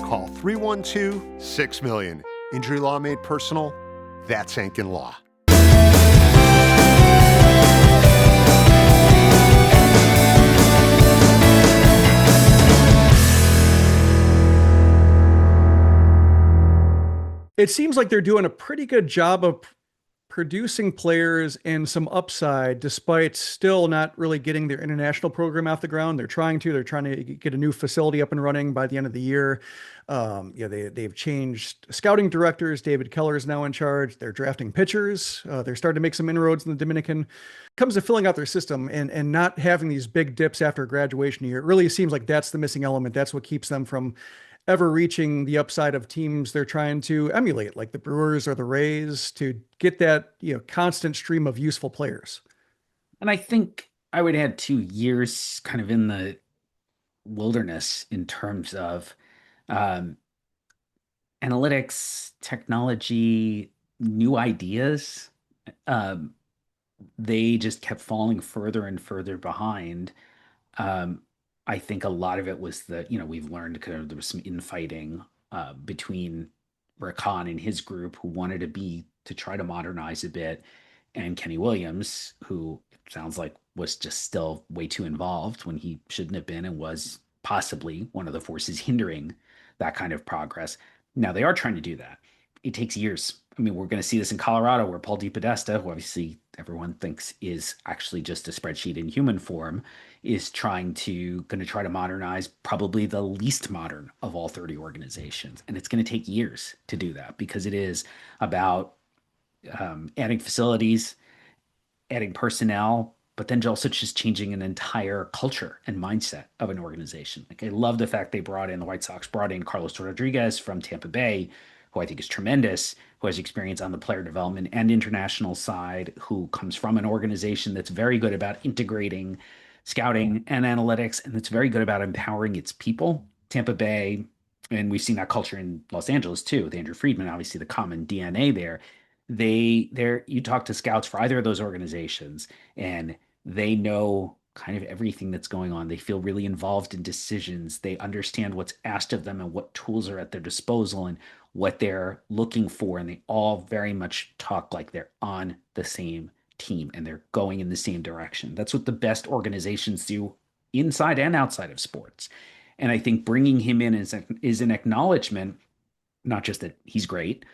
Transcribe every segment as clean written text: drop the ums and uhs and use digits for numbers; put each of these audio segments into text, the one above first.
Call 312-6-million. Injury law made personal. That's Ankin Law. It seems like they're doing a pretty good job of producing players and some upside, despite still not really getting their international program off the ground. They're trying to get a new facility up and running by the end of the year. They've changed scouting directors. David Keller is now in charge. They're drafting pitchers. They're starting to make some inroads in the Dominican. It comes to filling out their system and not having these big dips after graduation year. It really seems like that's the missing element. That's what keeps them from ever reaching the upside of teams they're trying to emulate, like the Brewers or the Rays, to get that, constant stream of useful players. And I think I would add 2 years kind of in the wilderness in terms of analytics, technology, new ideas. They just kept falling further and further behind. I think a lot of it was that, we've learned kind of there was some infighting between Rick Hahn and his group, who wanted to try to modernize a bit, and Kenny Williams, who it sounds like was just still way too involved when he shouldn't have been, and was possibly one of the forces hindering that kind of progress. Now they are trying to do that. It takes years. I mean, we're going to see this in Colorado, where Paul DePodesta, who obviously everyone thinks is actually just a spreadsheet in human form, is going to try to modernize probably the least modern of all 30 organizations. And it's going to take years to do that, because it is about adding facilities, adding personnel, but then also just changing an entire culture and mindset of an organization. Like, I love the fact the White Sox brought in Carlos Rodriguez from Tampa Bay, who I think is tremendous, who has experience on the player development and international side, who comes from an organization that's very good about integrating scouting and analytics, and that's very good about empowering its people. Tampa Bay, and we've seen that culture in Los Angeles too, with Andrew Friedman, obviously the common DNA there. You talk to scouts for either of those organizations, and they know kind of everything that's going on. They feel really involved in decisions. They understand what's asked of them and what tools are at their disposal and what they're looking for. And they all very much talk like they're on the same team and they're going in the same direction. That's what the best organizations do inside and outside of sports. And I think bringing him in is an acknowledgement, not just that he's great,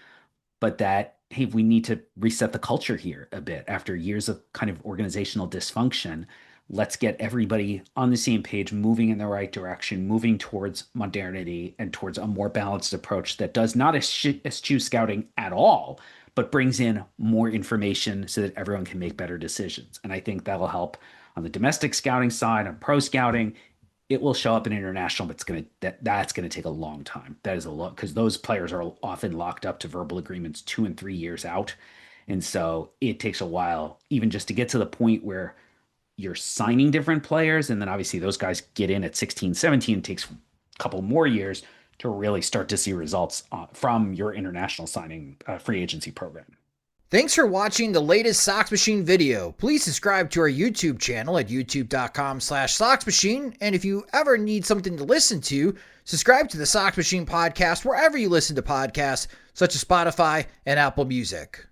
but that, hey, we need to reset the culture here a bit after years of kind of organizational dysfunction. Let's get everybody on the same page, moving in the right direction, moving towards modernity and towards a more balanced approach that does not eschew scouting at all, but brings in more information so that everyone can make better decisions. And I think that'll help on the domestic scouting side, on pro scouting. It will show up in international, but that's going to take a long time. That is a lot, because those players are often locked up to verbal agreements 2 and 3 years out. And so it takes a while, even just to get to the point where you're signing different players. And then obviously those guys get in at 16, 17, it takes a couple more years to really start to see results from your international signing free agency program. Thanks for watching the latest Sox Machine video. Please subscribe to our YouTube channel at youtube.com/Sox Machine. And if you ever need something to listen to, subscribe to the Sox Machine Podcast wherever you listen to podcasts, such as Spotify and Apple Music.